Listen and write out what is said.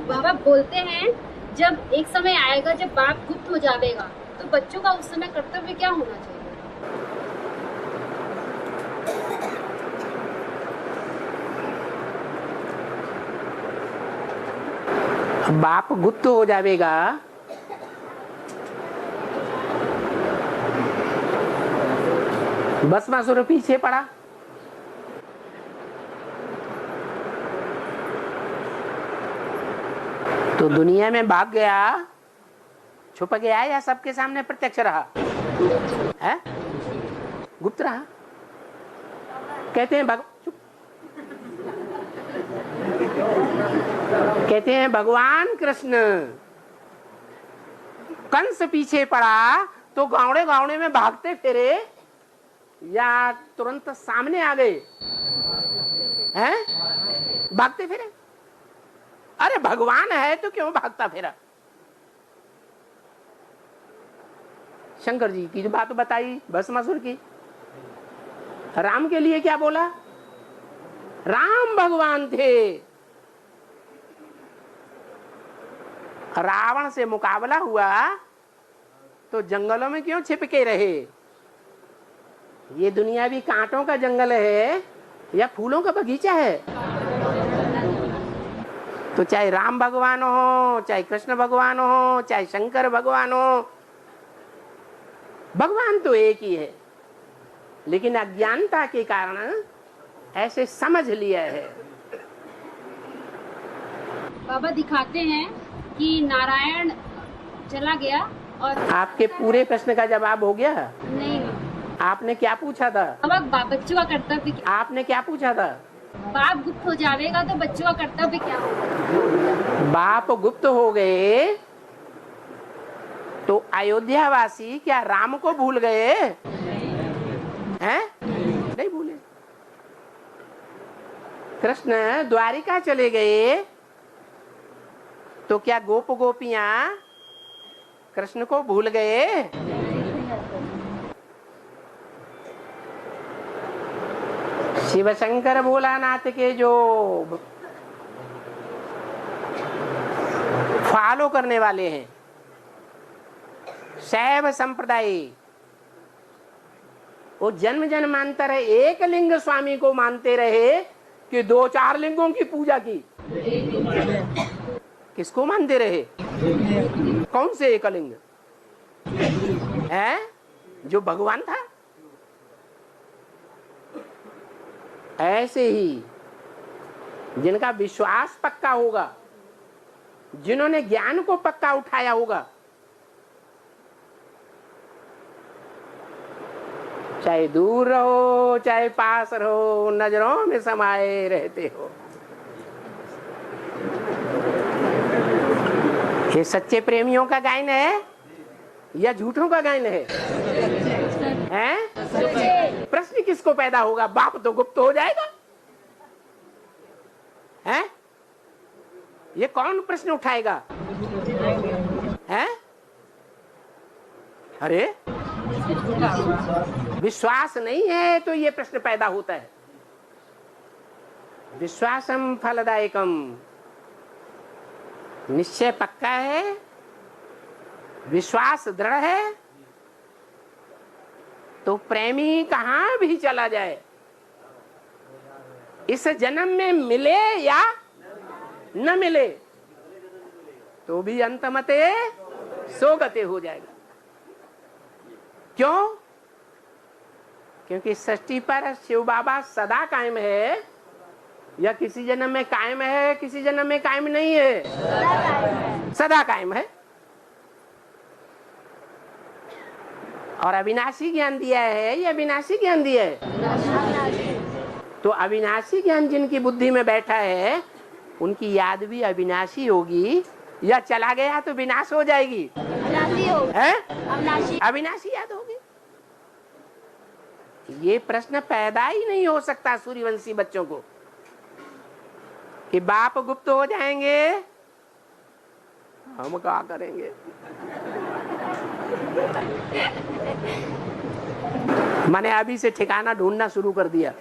बाबा बोलते हैं जब एक समय आएगा जब बाप गुप्त हो जाएगा तो बच्चों का उस समय कर्तव्य क्या होना चाहिए? बाप गुप्त हो जाएगा बस मासुर पीछे पड़ा। तो दुनिया में भाग गया, छुप गया या सबके सामने प्रत्यक्ष रहा है? गुप्त रहा। कहते हैं कहते हैं भगवान कृष्ण कंस पीछे पड़ा तो गावड़े गावड़े में भागते फिरे या तुरंत सामने आ गए हैं? भागते फिरे। अरे भगवान है तो क्यों भागता फिरा? शंकर जी की जो बात बताई भस्मासुर की, राम के लिए क्या बोला? राम भगवान थे, रावण से मुकाबला हुआ तो जंगलों में क्यों छिपके रहे? ये दुनिया भी कांटों का जंगल है या फूलों का बगीचा है? तो चाहे राम भगवान हो, चाहे कृष्ण भगवान हो, चाहे शंकर भगवान हो, भगवान तो एक ही है, लेकिन अज्ञानता के कारण ऐसे समझ लिया है। बाबा दिखाते हैं कि नारायण चला गया और आपके पूरे प्रश्न का जवाब हो गया? नहीं। आपने क्या पूछा था? बाबा बच्चों का कर्तव्य क्या? आपने क्या पूछा था? बाप गुप्त हो जाएगा तो बच्चों का कर्तव्य क्या होगा? बाप गुप्त हो गए तो अयोध्या वासी क्या राम को भूल गए हैं? नहीं भूले। कृष्ण द्वारिका चले गए तो क्या गोप गोपियां कृष्ण को भूल गए? शिव शंकर भोलानाथ के जो फॉलो करने वाले हैं, शैव संप्रदाय, वो जन्म जन्मांतर एक लिंग स्वामी को मानते रहे कि 2-4 लिंगों की पूजा की। किसको मानते रहे? कौन से एक लिंग है? जो भगवान था। ऐसे ही जिनका विश्वास पक्का होगा, जिन्होंने ज्ञान को पक्का उठाया होगा, चाहे दूर रहो चाहे पास रहो, नजरों में समाये रहते हो। ये सच्चे प्रेमियों का गायन है या झूठों का गायन है? हैं? प्रश्न किसको पैदा होगा? बाप तो गुप्त हो जाएगा हैं? ये कौन प्रश्न उठाएगा? हैं? अरे विश्वास नहीं है तो ये प्रश्न पैदा होता है। विश्वासम फलदायकम, निश्चय पक्का है, विश्वास दृढ़ है तो प्रेमी कहां भी चला जाए, इस जन्म में मिले या न मिले, तो भी अंतमते सोगते हो जाएगा। क्यों? क्योंकि सृष्टि पर शिव बाबा सदा कायम है या किसी जन्म में कायम है, किसी जन्म में कायम नहीं है, सदा कायम है। और अविनाशी ज्ञान दिया है या विनाशी ज्ञान दिया है? तो अविनाशी ज्ञान जिनकी बुद्धि में बैठा है उनकी याद भी अविनाशी होगी या चला गया तो विनाश हो जाएगी? अविनाशी याद होगी। ये प्रश्न पैदा ही नहीं हो सकता सूर्यवंशी बच्चों को कि बाप गुप्त हो जाएंगे, हम क्या करेंगे? मैंने अभी से ठिकाना ढूंढना शुरू कर दिया।